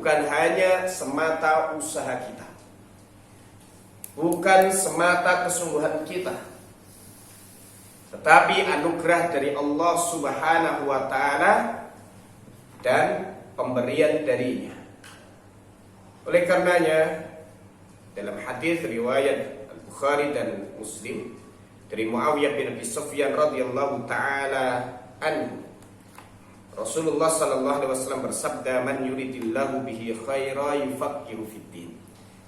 bukan hanya semata usaha kita, bukan semata kesungguhan kita, tetapi anugerah dari Allah Subhanahu wa ta'ala dan pemberian darinya. Oleh karenanya, dalam hadis riwayat Al-Bukhari dan Muslim dari Muawiyah bin Abi Sufyan radhiyallahu taala anhu, Rasulullah sallallahu alaihi wasallam bersabda, "Man yuridillahu bihi khairan yufaqihu fiddin."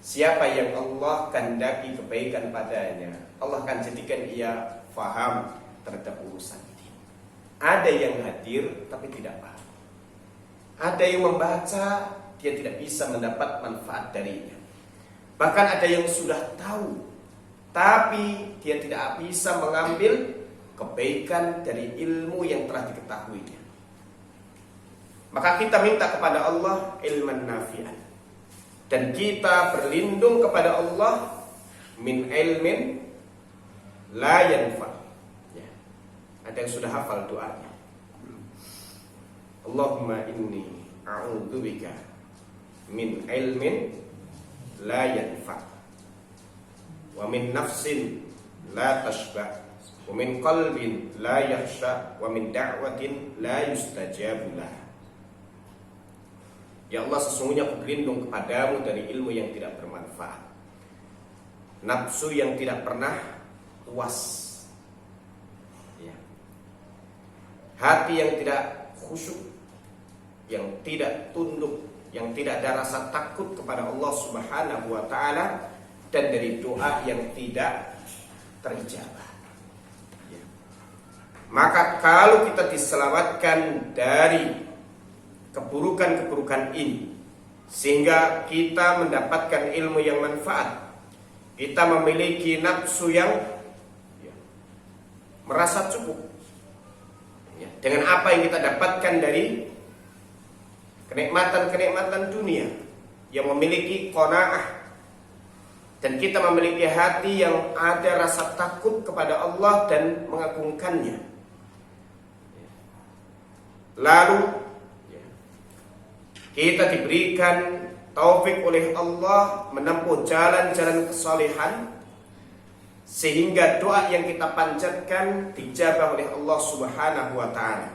Siapa yang Allah kehendaki kebaikan padanya, Allah akan jadikan ia faham terhadap urusan ini. Ada yang hadir tapi tidak paham. Ada yang membaca, dia tidak bisa mendapat manfaat darinya. Bahkan ada yang sudah tahu, tapi dia tidak bisa mengambil kebaikan dari ilmu yang telah diketahuinya. Maka kita minta kepada Allah ilman nafi'an, dan kita berlindung kepada Allah min ilmin la yanfa. Ya. Ada yang sudah hafal doanya. Allahumma inni a'udzubika min ilmin la yanfa, wa min nafsin la tashba, wa min qalbin la yakhsha, wa min da'watin la yustajabu laha. Ya Allah, sesungguhnya aku berlindung kepadamu dari ilmu yang tidak bermanfaat, nafsu yang tidak pernah puas, ya, hati yang tidak khusyuk, yang tidak tunduk, yang tidak ada rasa takut kepada Allah Subhanahu wa ta'ala, dan dari doa yang tidak terijabah. Ya. Maka kalau kita diselamatkan dari keburukan-keburukan ini, sehingga kita mendapatkan ilmu yang manfaat, kita memiliki nafsu yang merasa cukup dengan apa yang kita dapatkan dari kenikmatan-kenikmatan dunia, yang memiliki qanaah, dan kita memiliki hati yang ada rasa takut kepada Allah dan mengagungkannya. Lalu kita diberikan taufik oleh Allah menempuh jalan-jalan kesalehan, sehingga doa yang kita panjatkan dijabah oleh Allah Subhanahu wa ta'ala.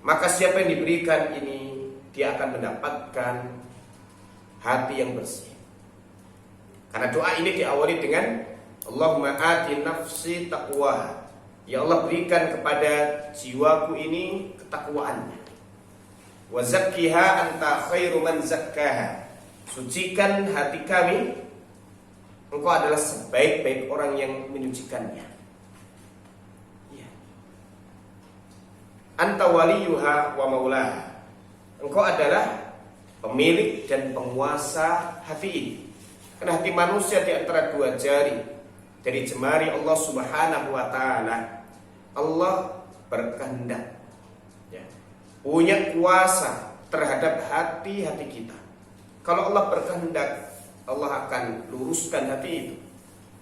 Maka siapa yang diberikan ini, dia akan mendapatkan hati yang bersih. Karena doa ini diawali dengan Allahumma ati nafsi taqwaha. Ya Allah, berikan kepada jiwaku ini ketakwaannya. Wa zakkiha anta khairu man zakkaha. Sucikan hati kami, Engkau adalah sebaik-baik orang yang menyucikannya. Ya. Anta waliyuha wa maulaha. Engkau adalah pemilik dan penguasa hati ini. Karena hati manusia di antara dua jari dari jemari Allah Subhanahu wa ta'ala. Allah berkehendak, punya kuasa terhadap hati-hati kita. Kalau Allah berkehendak, Allah akan luruskan hati itu.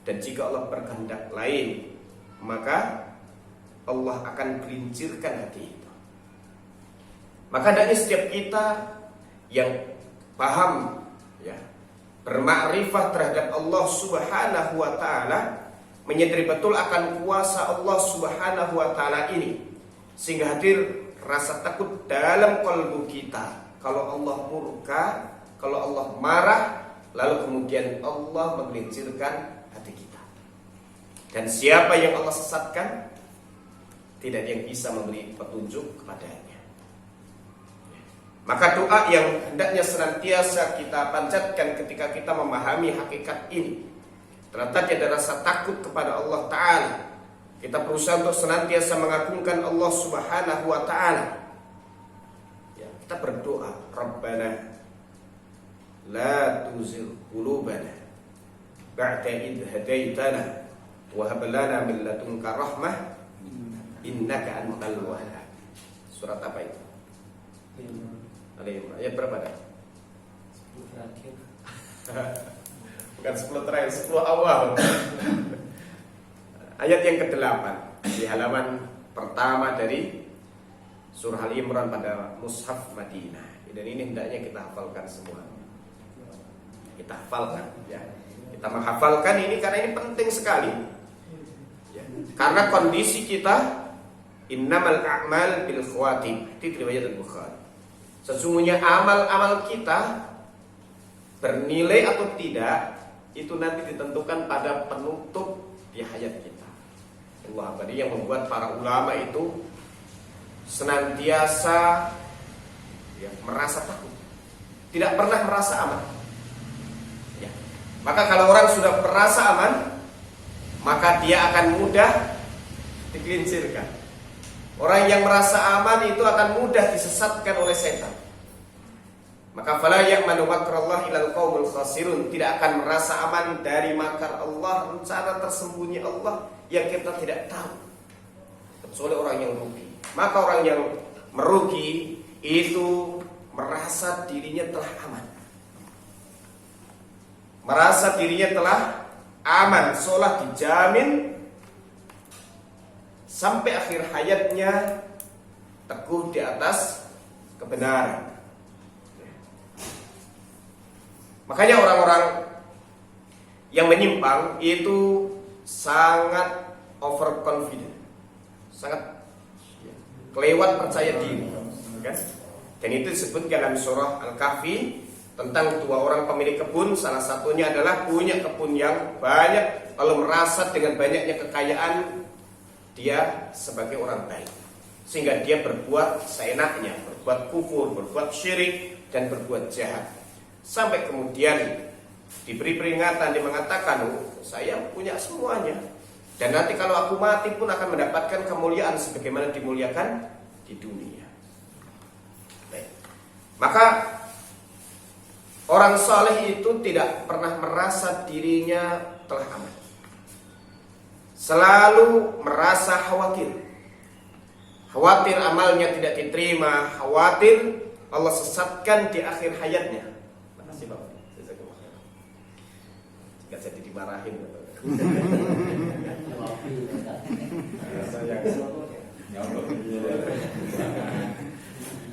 Dan jika Allah berkehendak lain, maka Allah akan gelincirkan hati itu. Maka hendaknya setiap kita yang paham, bermakrifah terhadap Allah Subhanahu wa ta'ala, menyadari betul akan kuasa Allah Subhanahu wa ta'ala ini, sehingga hadir rasa takut dalam kalbu kita. Kalau Allah murka, kalau Allah marah, lalu kemudian Allah menggelincirkan hati kita. Dan siapa yang Allah sesatkan, tidak ada yang bisa memberi petunjuk kepadanya. Maka doa yang hendaknya senantiasa kita panjatkan ketika kita memahami hakikat ini, ternyata ada rasa takut kepada Allah Ta'ala. Kita berusaha untuk senantiasa mengagungkan Allah Subhanahu wa ta'ala. Kita berdoa, Rabbana la tuzigh qulubana ba'da idh hadaitana wa hab lana min ladunka rahmah innaka antal wahhab. Surat apa itu? Al-Imran. Ayat berapa dah? 10 terakhir. Bukan 10 terakhir, 10 awal. Ayat yang ke-8 di halaman pertama dari surah Al-Imran pada Mushaf Madinah. Dan ini hendaknya kita hafalkan semua. Kita hafalkan, ya. Kita menghafalkan ini karena ini penting sekali. Ya. Karena kondisi kita innamal a'mal bil khawatim. Itu riwayat Al-Bukhari. Sesungguhnya amal-amal kita bernilai atau tidak itu nanti ditentukan pada penutup di hayat kita. Allah, tadi yang membuat para ulama itu senantiasa merasa takut, tidak pernah merasa aman. Ya. Maka kalau orang sudah merasa aman, maka dia akan mudah digelincirkan. Orang yang merasa aman itu akan mudah disesatkan oleh setan. Maka fala ya'manu makrallah ilal qaumul khasirun, tidak akan merasa aman dari makar Allah, rencana tersembunyi Allah yang kita tidak tahu, kecuali orang yang rugi. Maka orang yang merugi itu merasa dirinya telah aman, merasa dirinya telah aman, seolah dijamin sampai akhir hayatnya teguh di atas kebenaran. Makanya orang-orang yang menyimpang itu sangat overconfident, sangat kelewat percaya diri, kan? Dan itu disebut dalam surah Al-Kahfi tentang dua orang pemilik kebun. Salah satunya adalah punya kebun yang banyak, lalu merasa dengan banyaknya kekayaan dia sebagai orang baik, sehingga dia berbuat seenaknya, berbuat kufur, berbuat syirik, dan berbuat jahat. Sampai kemudian diberi peringatan, dia mengatakan, saya punya semuanya, dan nanti kalau aku mati pun akan mendapatkan kemuliaan sebagaimana dimuliakan di dunia. Baik. Maka orang saleh itu tidak pernah merasa dirinya telah aman, selalu merasa khawatir. Khawatir amalnya tidak diterima, khawatir Allah sesatkan di akhir hayatnya. Makasih Bapak. Enggak jadi dimarahin.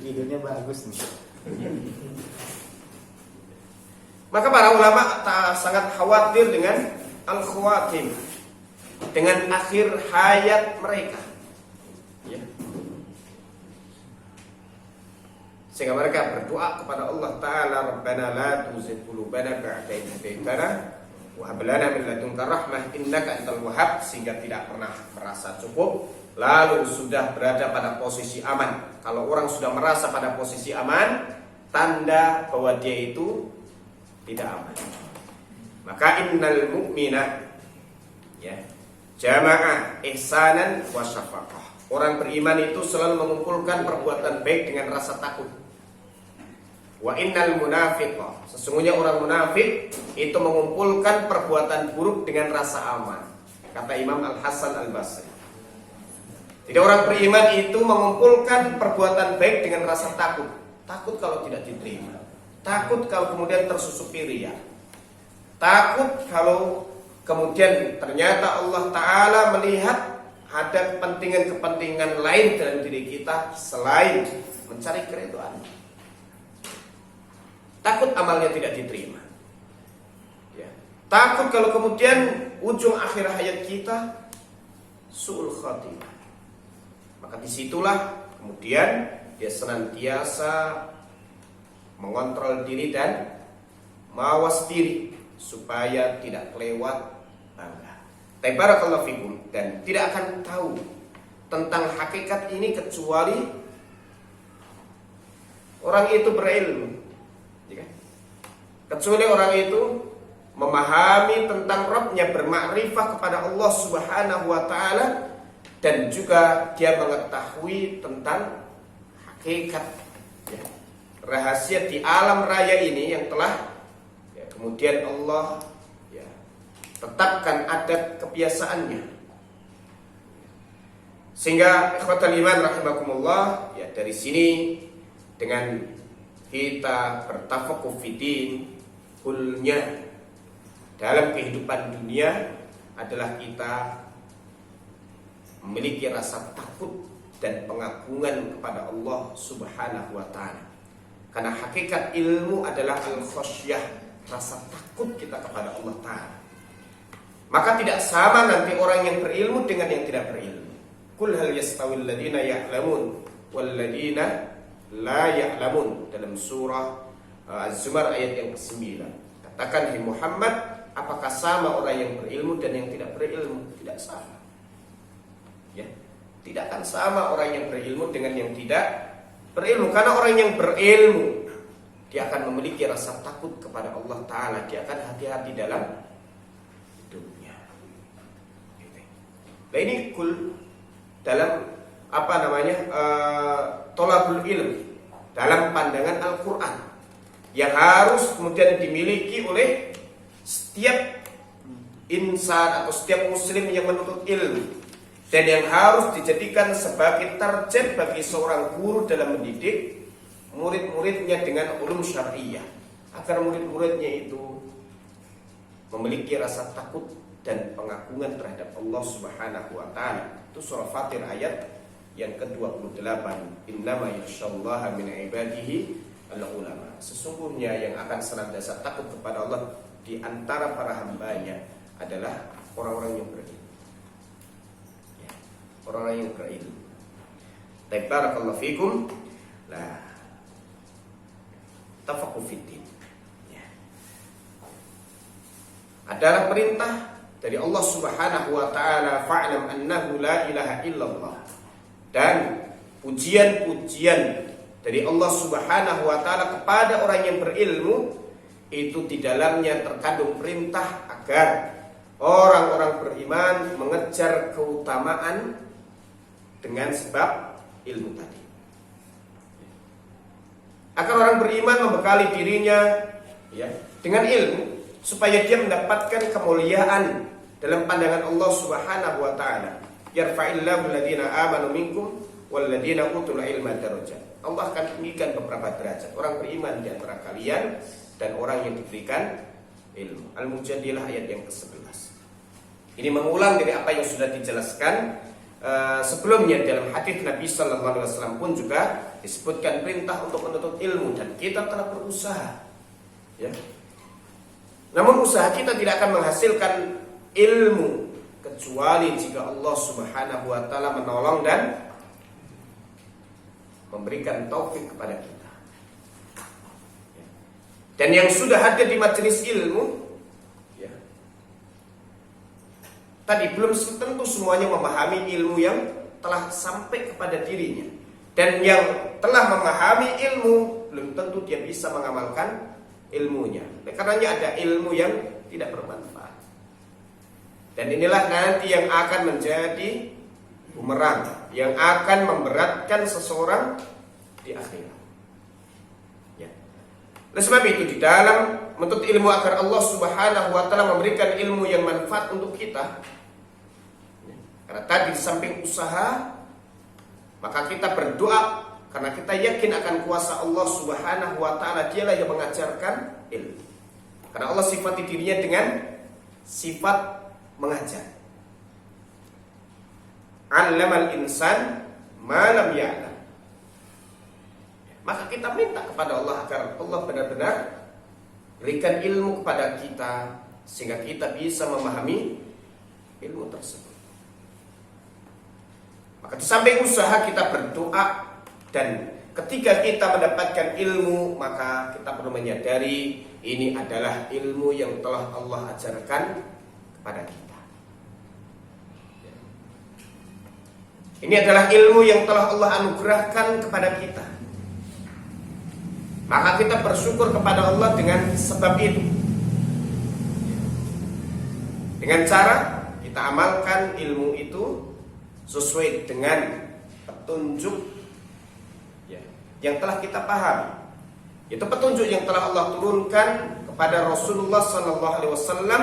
Idenya bagus nih. Maka para ulama sangat khawatir dengan al-khawatim, dengan akhir hayat mereka, ya. Sehingga mereka berdoa kepada Allah Ta'ala, Rabbana la tuzigh qulubana ba'da idh hadaitana wa hab lana min ladunka rahmah innaka antal wahhab, sehingga tidak pernah merasa cukup, lalu sudah berada pada posisi aman. Kalau orang sudah merasa pada posisi aman, tanda bahwa dia itu tidak aman. Maka innal mu'mina, ya, jamaah ihsanan wa syafaqah. Orang beriman itu selalu mengumpulkan perbuatan baik dengan rasa takut. Wa innal munafiqa, sesungguhnya orang munafik itu mengumpulkan perbuatan buruk dengan rasa aman. Kata Imam Al-Hasan Al-Basri. Jadi orang beriman itu mengumpulkan perbuatan baik dengan rasa takut. Takut kalau tidak diterima, takut kalau kemudian tersusupi riya, takut kalau kemudian ternyata Allah Ta'ala melihat ada kepentingan-kepentingan lain dalam diri kita selain mencari keridhaan. Takut amalnya tidak diterima, ya. Takut kalau kemudian ujung akhir hayat kita su'ul khatimah. Maka disitulah kemudian dia senantiasa mengontrol diri dan mawas diri supaya tidak kelewat bangga. Barakallahu fikum. Dan tidak akan tahu tentang hakikat ini kecuali orang itu berilmu, ya. Kecuali orang itu memahami tentang Rabbnya, bermakrifah kepada Allah Subhanahu wa Ta'ala, dan juga dia mengetahui tentang hakikat, ya, rahasia di alam raya ini yang telah, ya, kemudian Allah, ya, tetapkan adat kebiasaannya. Sehingga ikhwatal iman rahimakumullah, ya, dari sini dengan kita bertafaqquh fiddin, kulnya dalam kehidupan dunia adalah kita memiliki rasa takut dan pengagungan kepada Allah Subhanahu wa Ta'ala. Karena hakikat ilmu adalah al-khasyah, rasa takut kita kepada Allah Ta'ala. Maka tidak sama nanti orang yang berilmu dengan yang tidak berilmu. Qul hal yastawil ladina ya'lamun wal ladina la ya'lamun, dalam surah Az-Zumar ayat yang ke-9. Katakan, hai Muhammad, apakah sama orang yang berilmu dan yang tidak berilmu? Tidak sama. Ya, tidak akan sama orang yang berilmu dengan yang tidak berilmu. Karena orang yang berilmu, dia akan memiliki rasa takut kepada Allah Ta'ala. Dia akan hati-hati dalam hidupnya. Nah ini kul dalam tolabul ilm, dalam pandangan Al-Quran, yang harus kemudian dimiliki oleh setiap insan atau setiap muslim yang menuntut ilmu, dan yang harus dijadikan sebagai target bagi seorang guru dalam mendidik murid-muridnya dengan ulum syariah, agar murid-muridnya itu memiliki rasa takut dan pengagungan terhadap Allah Subhanahu wa Ta'ala. Itu surah Fatir ayat yang ke-28. Innama yakhsyallaha min ibadihi al-ulama. Sesungguhnya yang akan senantiasa takut kepada Allah di antara para hambanya adalah orang-orang yang berilmu. Ya, orang-orang yang berilmu. Barakallahu fikum. Lah, tafaqquh fiddin. Ya. Adalah perintah dari Allah Subhanahu wa Ta'ala, fa'lam annahu la ilaha illallah. Dan pujian-pujian dari Allah Subhanahu wa Ta'ala kepada orang yang berilmu itu di dalamnya terkandung perintah agar orang-orang beriman mengejar keutamaan dengan sebab ilmu tadi. Agar orang beriman membekali dirinya ya dengan ilmu supaya dia mendapatkan kemuliaan dalam pandangan Allah Subhanahu wa Ta'ala. Yarfa'illahu alladhina amanu minkum walladhina utul ilma darajat. Allah akan tinggikan beberapa derajat orang beriman di antara kalian dan orang yang diberikan ilmu. Al-Mujadilah ayat yang ke-11. Ini mengulang dari apa yang sudah dijelaskan sebelumnya. Dalam hadis Nabi sallallahu alaihi wasallam pun juga disebutkan perintah untuk menuntut ilmu, dan kita telah berusaha. Ya. Namun usaha kita tidak akan menghasilkan ilmu kecuali jika Allah Subhanahu wa Ta'ala menolong dan memberikan taufik kepada kita. Dan yang sudah hadir di majelis ilmu ya, tadi belum tentu semuanya memahami ilmu yang telah sampai kepada dirinya. Dan yang telah memahami ilmu belum tentu dia bisa mengamalkan ilmunya. Karenanya ada ilmu yang tidak bermanfaat. Dan inilah nanti yang akan menjadi bumerang, yang akan memberatkan seseorang di akhirat. Ya. Oleh sebab itu di dalam menuntut ilmu agar Allah Subhanahu wa Ta'ala memberikan ilmu yang manfaat untuk kita. Karena tadi di samping usaha, maka kita berdoa karena kita yakin akan kuasa Allah Subhanahu wa Ta'ala. Dialah yang mengajarkan ilmu. Karena Allah sifati dirinya dengan sifat mengajar. Allamal insan ma lam ya'lam. Maka kita minta kepada Allah agar Allah benar-benar berikan ilmu kepada kita sehingga kita bisa memahami ilmu tersebut. Maka di samping usaha kita berdoa, dan ketika kita mendapatkan ilmu maka kita perlu menyadari ini adalah ilmu yang telah Allah ajarkan kepada kita. Ini adalah ilmu yang telah Allah anugerahkan kepada kita. Maka kita bersyukur kepada Allah dengan sebab itu. Dengan cara kita amalkan ilmu itu sesuai dengan petunjuk ya, yang telah kita pahami. Itu petunjuk yang telah Allah turunkan kepada Rasulullah SAW,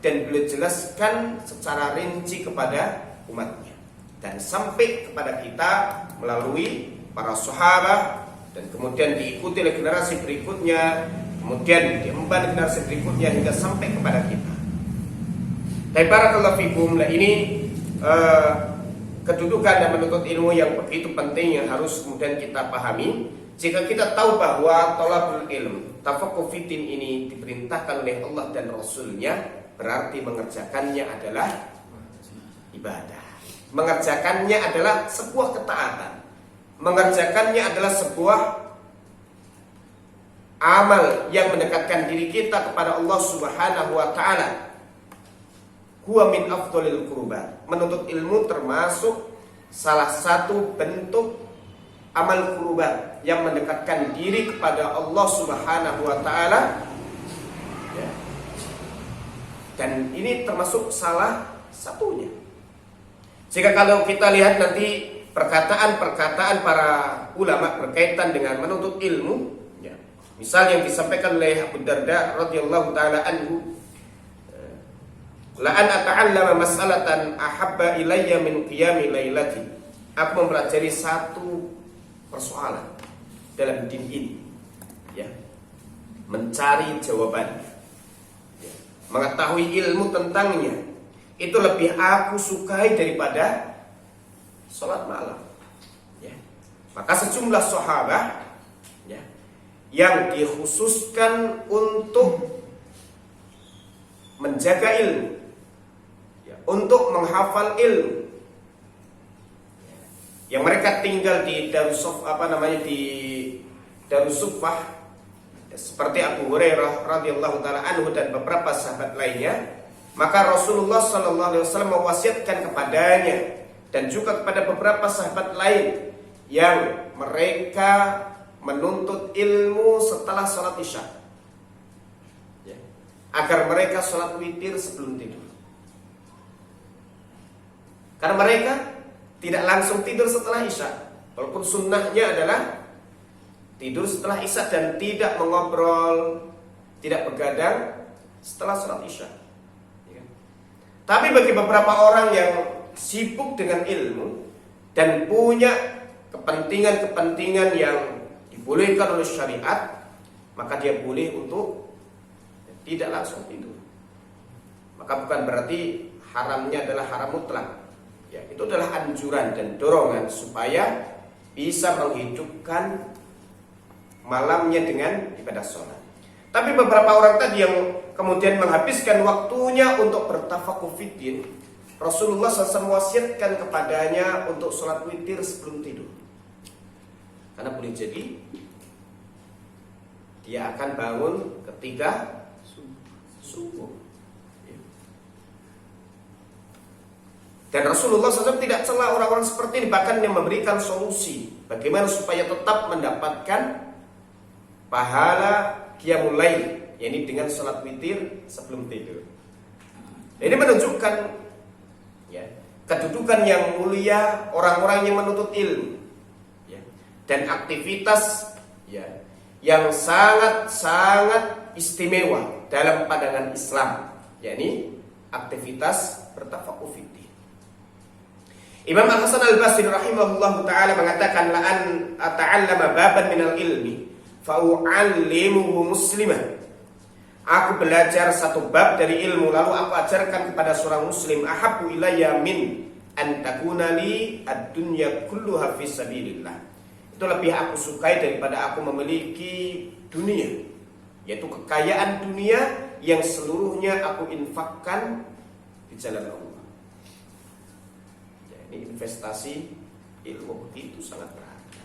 dan beliau jelaskan secara rinci kepada umatnya, dan sampai kepada kita melalui para sahabat, dan kemudian diikuti oleh generasi berikutnya, kemudian diemban generasi berikutnya hingga sampai kepada kita. Barakallahu fikum. Nah ini kedudukan dan menuntut ilmu yang begitu penting yang harus kemudian kita pahami. Jika kita tahu bahwa thalabul ilm, tafaqquh fiddin ini diperintahkan oleh Allah dan Rasulnya, berarti mengerjakannya adalah ibadah. Mengerjakannya adalah sebuah ketaatan. Mengerjakannya adalah sebuah amal yang mendekatkan diri kita kepada Allah Subhanahu wa taala. Huwa min afdhalil qurbat. Menuntut ilmu termasuk salah satu bentuk amal qurbat yang mendekatkan diri kepada Allah Subhanahu wa taala. Ya. Dan ini termasuk salah satunya. Jika kalau kita lihat nanti perkataan-perkataan para ulama berkaitan dengan menuntut ilmu, ya. Misal yang disampaikan oleh Abu Darda radhiyallahu taala anhu, la an ata'allama mas'alatan ahabba ilayya min qiyami lailati. Aku mempelajari satu persoalan dalam din ini, ya. Mencari jawabannya, ya. Mengetahui ilmu tentangnya itu lebih aku sukai daripada sholat malam, ya. Maka sejumlah sahabat, ya, yang dikhususkan untuk menjaga ilmu, ya, untuk menghafal ilmu, yang mereka tinggal di Darussufah, seperti Abu Hurairah radhiyallahu taala anhu dan beberapa sahabat lainnya, maka Rasulullah sallallahu alaihi wasallam mewasiatkan kepadanya dan juga kepada beberapa sahabat lain yang mereka menuntut ilmu setelah sholat isya, ya, agar mereka sholat witir sebelum tidur. Karena mereka tidak langsung tidur setelah isya, walaupun sunnahnya adalah tidur setelah isya dan tidak mengobrol, tidak begadang setelah sholat isya, ya. Tapi bagi beberapa orang yang sibuk dengan ilmu dan punya kepentingan-kepentingan yang dibolehkan oleh syariat, maka dia boleh untuk tidak langsung tidur. Maka bukan berarti haramnya adalah haram mutlak, ya, itu adalah anjuran dan dorongan supaya bisa menghidupkan malamnya dengan ibadah sholat. Tapi beberapa orang tadi yang kemudian menghabiskan waktunya untuk bertafaqquh fiddin, Rasulullah SAW wasiatkan kepadanya untuk sholat witir sebelum tidur. Karena boleh jadi dia akan bangun ketika subuh. Dan Rasulullah SAW tidak celah orang-orang seperti ini, bahkan yang memberikan solusi bagaimana supaya tetap mendapatkan pahala qiyamul lail, yakni dengan sholat witir sebelum tidur. Ini menunjukkan, ya, kedudukan yang mulia orang-orang yang menuntut ilmu, ya, dan aktivitas, ya, yang sangat-sangat istimewa dalam pandangan Islam, yakni aktivitas bertafaqquh fiddin. Imam Al-Hasan Al-Basri rahimahullahu ta'ala mengatakan, la an ata'allama baban minal ilmi fa'u'allimuhu muslimah. Aku belajar satu bab dari ilmu lalu aku ajarkan kepada seorang muslim, ahabbu ilayya min an takuna li ad-dunya kulluha fi sabilillah. Itu lebih aku sukai daripada aku memiliki dunia, yaitu kekayaan dunia yang seluruhnya aku infakkan di jalan Allah. Ya, ini investasi ilmu itu sangat berharga.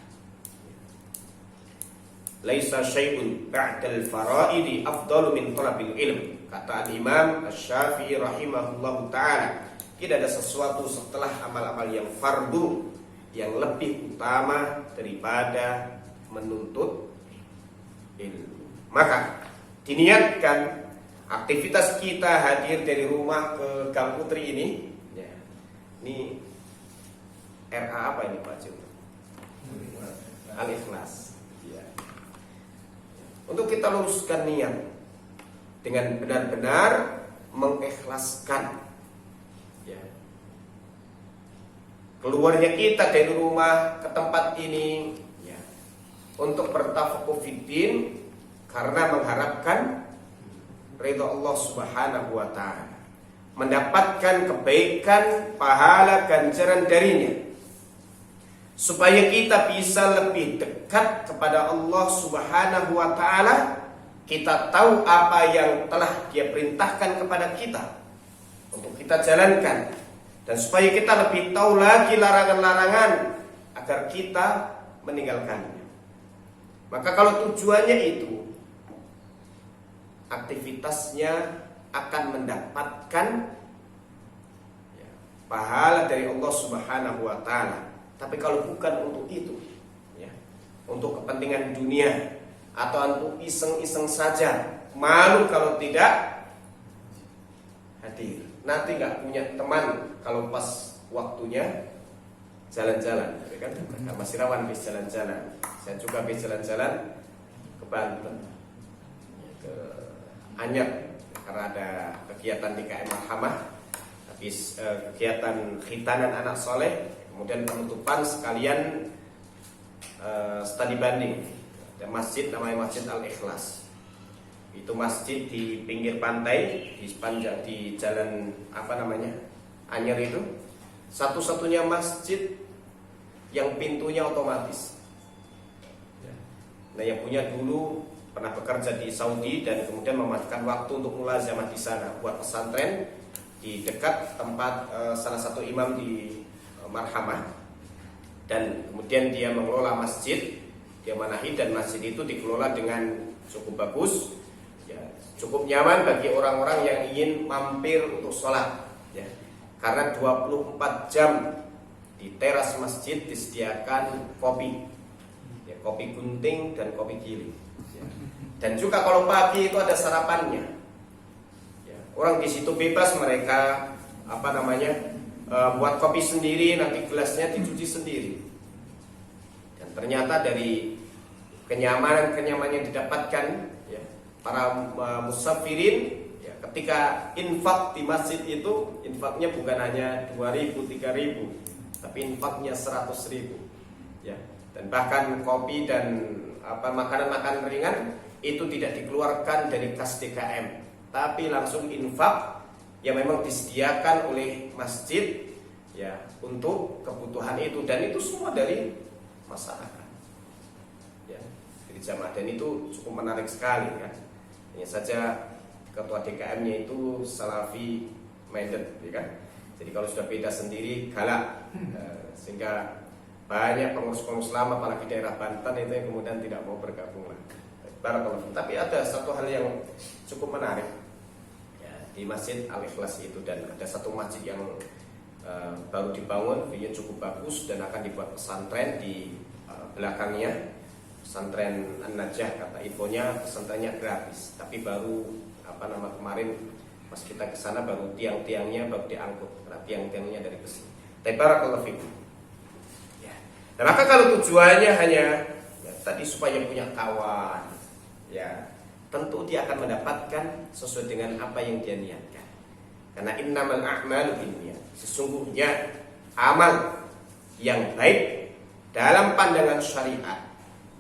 Laisa syai'un ba'dal fara'idi afdalu min talabil ilm. Kata Imam Asy-Syafi'i rahimahullahu ta'ala, tidak ada sesuatu setelah amal-amal yang fardu yang lebih utama daripada menuntut ilmu. Maka diniatkan aktivitas kita hadir dari rumah ke Gang Putri ini, ya, ini RA apa ini Pak Jum? Al-Ikhlas, ya. Untuk kita luruskan niat dengan benar-benar mengikhlaskan, ya, keluarnya kita dari rumah ke tempat ini, ya, untuk bertafaqquh fiddin karena mengharapkan ridha Allah Subhanahu wa ta'ala, mendapatkan kebaikan, pahala, ganjaran darinya. supaya kita bisa lebih dekat kepada Allah Subhanahu wa taala, kita tahu apa yang telah Dia perintahkan kepada kita untuk kita jalankan, dan supaya kita lebih tahu lagi larangan-larangan agar kita meninggalkannya. Maka kalau tujuannya itu, aktivitasnya akan mendapatkan pahala dari Allah Subhanahu wa taala. Tapi kalau bukan untuk itu, ya, untuk kepentingan dunia atau untuk iseng-iseng saja, malu kalau tidak hadir. Nanti nggak punya teman kalau pas waktunya jalan-jalan, ya kan? Mas Irawan habis jalan-jalan, saya juga habis jalan-jalan ke Banten, ke Anyer, karena ada kegiatan di KM Marhamah, habis kegiatan khitanan anak soleh, kemudian penutupan sekalian studi banding. Ada masjid namanya Masjid Al-Ikhlas. Itu masjid di pinggir pantai, di sepanjang di jalan Anyer itu, satu-satunya masjid yang pintunya otomatis. Nah, yang punya dulu pernah bekerja di Saudi dan kemudian memanfaatkan waktu untuk mulazamah di sana buat pesantren di dekat tempat salah satu imam di Marhamah, dan kemudian dia mengelola masjid, dia manahi, dan masjid itu dikelola dengan cukup bagus, ya, cukup nyaman bagi orang-orang yang ingin mampir untuk sholat, ya, karena 24 jam di teras masjid disediakan kopi, ya, kopi gunting dan kopi giling, ya. Dan juga kalau pagi itu ada sarapannya, ya, orang di situ bebas, mereka buat kopi sendiri, nanti gelasnya dicuci sendiri. Dan ternyata dari kenyamanan yang didapatkan, ya, para musafirin, ya, ketika infak di masjid itu, infaknya bukan hanya 2.000, 3.000, tapi infaknya 100.000, ya. Dan bahkan kopi dan makanan-makanan ringan itu tidak dikeluarkan dari kas DKM, tapi langsung infak yang memang disediakan oleh masjid, ya, untuk kebutuhan itu, dan itu semua dari masyarakat, ya, dari jamaah, dan itu cukup menarik sekali, kan. Hanya saja ketua DKM-nya itu Salafi minded, ya kan. Jadi kalau sudah beda sendiri galak, sehingga banyak pengurus-pengurus lama apalagi daerah Banten itu yang kemudian tidak mau bergabung lagi. Tapi ada satu hal yang cukup menarik di Masjid Al-Ikhlas itu, dan ada satu masjid yang baru dibangun, view-nya cukup bagus, dan akan dibuat pesantren di belakangnya, pesantren An-Najah, kata infonya pesantrennya gratis, tapi baru kemarin pas kita ke sana baru tiang-tiangnya baru diangkut, karena tiang-tiangnya dari besi. Barakallahu fikum. Ya. Dan maka kalau tujuannya hanya tadi supaya punya kawan, ya, tentu dia akan mendapatkan sesuai dengan apa yang dia niatkan. Karena innamal a'malu binniyat. Sesungguhnya amal yang baik dalam pandangan syariat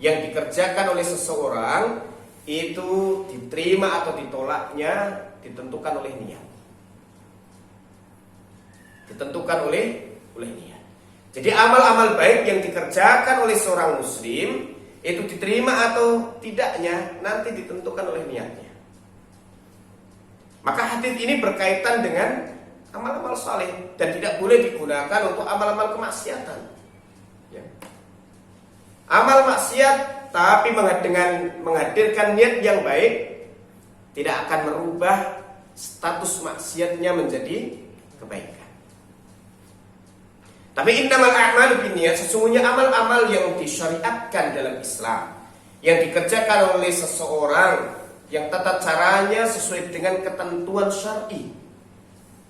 yang dikerjakan oleh seseorang itu diterima atau ditolaknya ditentukan oleh niat. Ditentukan oleh niat. Jadi amal-amal baik yang dikerjakan oleh seorang muslim itu diterima atau tidaknya nanti ditentukan oleh niatnya. Maka hadis ini berkaitan dengan amal-amal saleh dan tidak boleh digunakan untuk amal-amal kemaksiatan, ya. Amal maksiat tapi dengan menghadirkan niat yang baik tidak akan merubah status maksiatnya menjadi kebaikan. Tapi innamal a'malu binniyat, sesungguhnya amal-amal yang disyariatkan dalam Islam, yang dikerjakan oleh seseorang, yang tata caranya sesuai dengan ketentuan syar'i,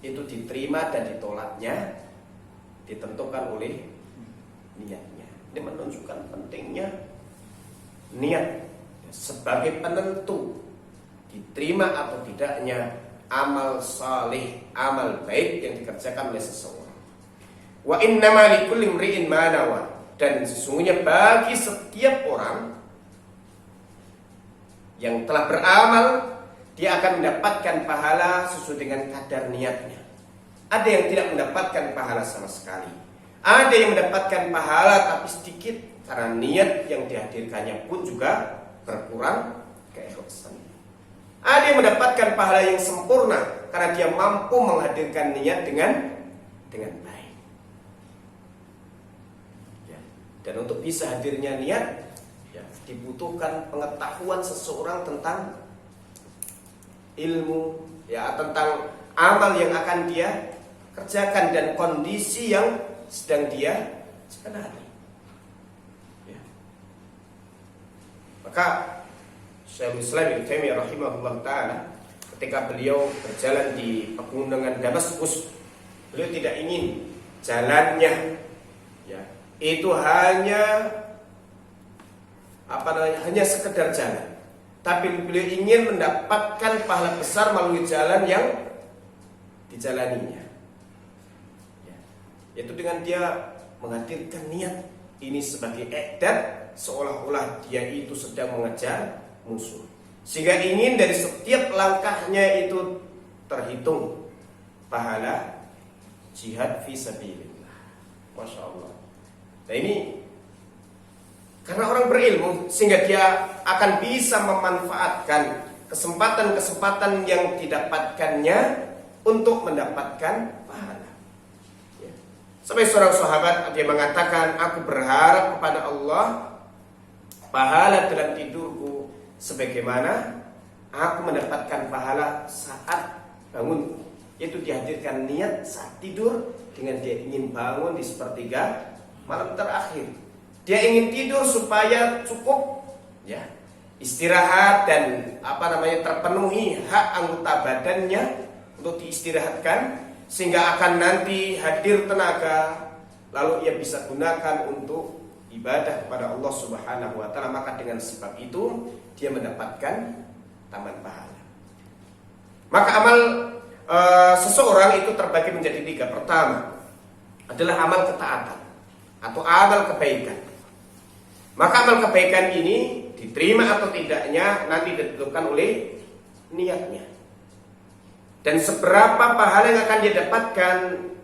itu diterima dan ditolaknya ditentukan oleh niatnya. Ini menunjukkan pentingnya niat sebagai penentu diterima atau tidaknya amal saleh, amal baik yang dikerjakan oleh seseorang. Wa innama likulli imri'in ma nawa, dan sesungguhnya bagi setiap orang yang telah beramal, dia akan mendapatkan pahala sesuai dengan kadar niatnya. Ada yang tidak mendapatkan pahala sama sekali. Ada yang mendapatkan pahala tapi sedikit karena niat yang dihadirkannya pun juga berkurang keikhlasan. Ada yang mendapatkan pahala yang sempurna karena dia mampu menghadirkan niat dengan baik. Ya. Dan untuk bisa hadirnya niat, ya, dibutuhkan pengetahuan seseorang tentang ilmu, ya, tentang amal yang akan dia kerjakan dan kondisi yang sedang dia jalani. Ya. Maka Syekhul Islam Ibnu Taimiyah rahimahullah taala ketika beliau berjalan di pegunungan Damaskus, beliau tidak ingin jalannya, ya, itu hanya hanya sekedar jalan, tapi beliau ingin mendapatkan pahala besar melalui jalan yang dijalaninya, ya, yaitu dengan dia menghadirkan niat ini sebagai i'dad, seolah-olah dia itu sedang mengejar musuh, sehingga ingin dari setiap langkahnya itu terhitung pahala jihad fisabilillah. Masya Allah. Nah ini karena orang berilmu, sehingga dia akan bisa memanfaatkan kesempatan-kesempatan yang didapatkannya untuk mendapatkan pahala, ya. Sampai seorang sahabat dia mengatakan, aku berharap kepada Allah pahala dalam tidurku sebagaimana aku mendapatkan pahala saat bangun, yaitu dihadirkan niat saat tidur dengan dia ingin bangun di sepertiga malam terakhir. Dia ingin tidur supaya cukup, ya, istirahat dan terpenuhi hak anggota badannya untuk diistirahatkan, sehingga akan nanti hadir tenaga lalu ia bisa gunakan untuk ibadah kepada Allah Subhanahu wa taala. Maka dengan sebab itu dia mendapatkan taman pahala. Maka amal seseorang itu terbagi menjadi 3. Pertama adalah amal ketaatan atau amal kebaikan. Maka amal kebaikan ini diterima atau tidaknya nanti ditentukan oleh niatnya. Dan seberapa pahala yang akan dia dapatkan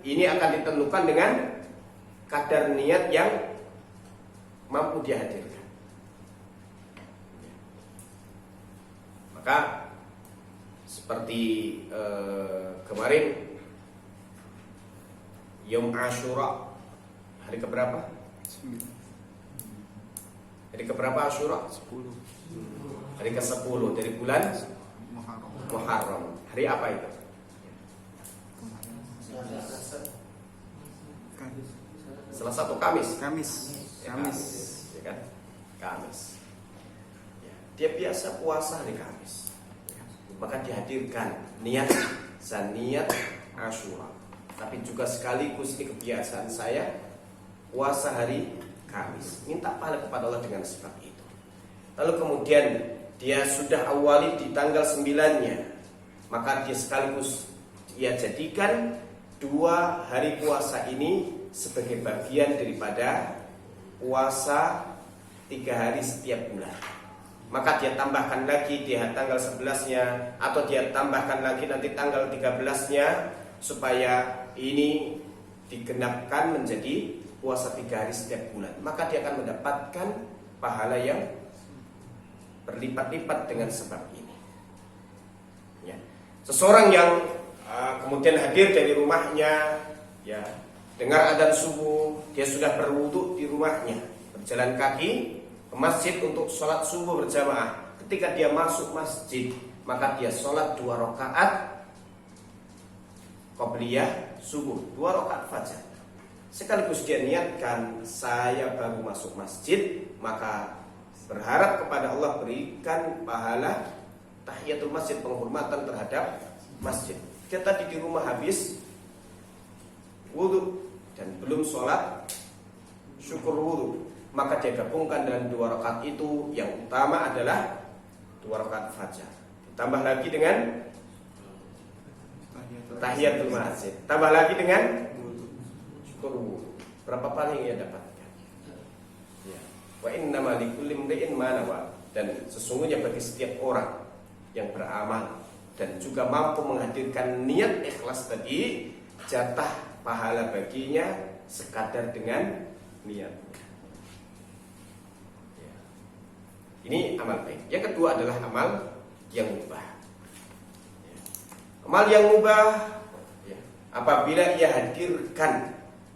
ini akan ditentukan dengan kadar niat yang mampu dia hadirkan. Maka seperti kemarin Yom Ashura, hari keberapa? Hari keberapa Ashura? 10. Hari ke-10 dari bulan Muharram. Hari apa itu? Selasa atau Kamis? Kamis. Ya, kan? Kamis. Ya, dia biasa puasa hari Kamis. Maka dihadirkan niat Ashura. Tapi juga sekaligus ini kebiasaan saya puasa hari Kamis. Minta pahala kepada Allah dengan sebab itu. Lalu kemudian dia sudah awali di tanggal 9-nya, maka dia sekaligus ia jadikan 2 hari puasa ini sebagai bagian daripada puasa 3 hari setiap bulan. Maka dia tambahkan lagi di tanggal 11-nya, atau dia tambahkan lagi nanti tanggal 13-nya, supaya ini digenapkan menjadi puasa 3 hari setiap bulan. Maka dia akan mendapatkan pahala yang berlipat-lipat dengan sebab ini, ya. Seseorang yang kemudian hadir dari rumahnya, ya, dengar adzan subuh, dia sudah berwudu di rumahnya, berjalan kaki ke masjid untuk sholat subuh berjamaah. Ketika dia masuk masjid, maka dia sholat 2 rakaat qobliyah subuh, 2 rakaat fajar. Sekaligus dia niatkan, saya baru masuk masjid, maka berharap kepada Allah berikan pahala tahiyatul masjid, penghormatan terhadap masjid. Dia tadi di rumah habis wudu dan belum sholat syukur wudu, maka dia gabungkan dengan 2 rakaat itu. Yang utama adalah 2 rakaat fajar, ditambah lagi dengan tahiyatul masjid, tambah lagi dengan syukur wudu. Berapa paling ia dapatkan? Ya. Wa innama likulli imri'in ma nawa. Dan sesungguhnya bagi setiap orang yang beramal dan juga mampu menghadirkan niat ikhlas tadi, jatah pahala baginya sekadar dengan niat. Ya. Ini amal baik. Yang kedua adalah amal yang mubah. Ya. Amal yang mubah, ya, apabila ia hadirkan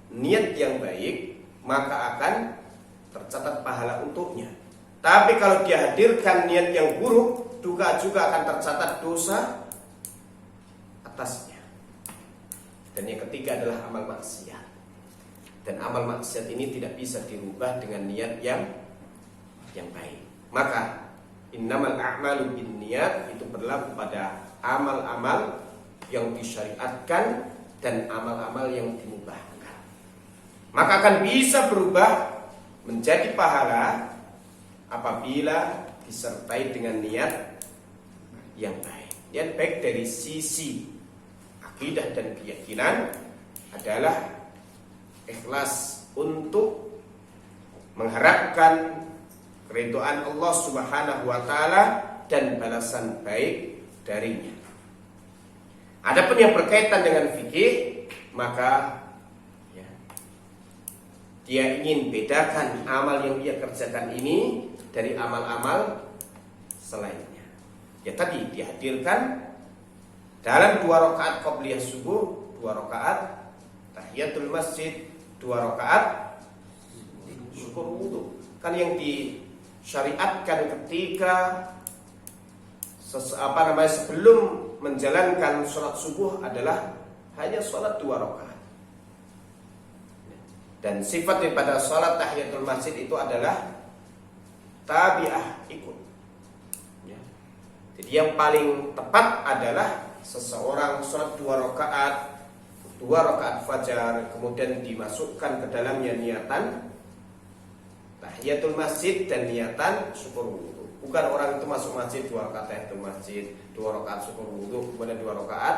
niat yang baik, maka akan tercatat pahala untuknya. Tapi kalau dia hadirkan niat yang buruk, juga akan tercatat dosa atasnya. Dan yang ketiga adalah amal maksiat. Dan amal maksiat ini tidak bisa dirubah dengan niat yang baik. Maka innamal a'malu binniyat itu berlaku pada amal-amal yang disyariatkan dan amal-amal yang dimubahkan. Maka akan bisa berubah menjadi pahala apabila disertai dengan niat yang baik. Niat baik dari sisi akidah dan keyakinan adalah ikhlas untuk mengharapkan keridhaan Allah Subhanahu wa taala dan balasan baik darinya. Adapun yang berkaitan dengan fikih, maka ya, dia ingin bedakan amal yang dia kerjakan ini dari amal-amal selainnya. Ya tadi dihadirkan dalam 2 rakaat qabliyah subuh, 2 rakaat tahiyatul masjid, 2 rakaat syukur wudu. Kan yang disyariatkan ketika sebelum menjalankan sholat subuh adalah hanya sholat 2 rakaat. Dan sifat daripada sholat tahiyatul masjid itu adalah tabi'ah, ikut. Ya. Jadi yang paling tepat adalah seseorang sholat 2 rakaat fajar, kemudian dimasukkan ke dalamnya niatan tahiyatul masjid dan niatan syukur wudu. Bukan orang itu masuk masjid 2 rakaat tahiyatul masjid, 2 rakaat syukur wudu, kemudian 2 rakaat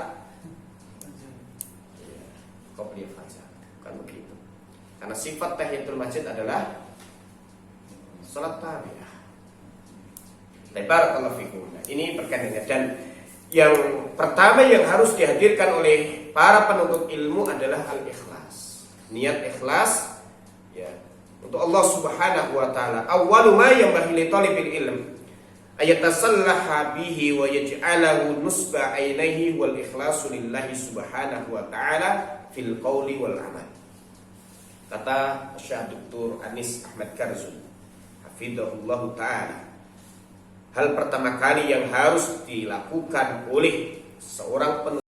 qabliyah fajar. Bukan begitu. Karena sifat tahiyatul masjid adalah salat tabi'ah. Barakallahu fikum. Ini perkataannya. Dan yang pertama yang harus dihadirkan oleh para penuntut ilmu adalah al-ikhlas. Niat ikhlas ya untuk Allah Subhanahu wa taala. Awwalu ma yanbaghi li talibil ilm ayatasallaha bihi wa yaj'alahu nusba ainaihi wal ikhlasu lillahi subhanahu wa ta'ala fil qawli wal amal. Kata Syekh Dr. Anis Ahmad Karzun hafizahullah ta'ala, hal pertama kali yang harus dilakukan oleh seorang penuntut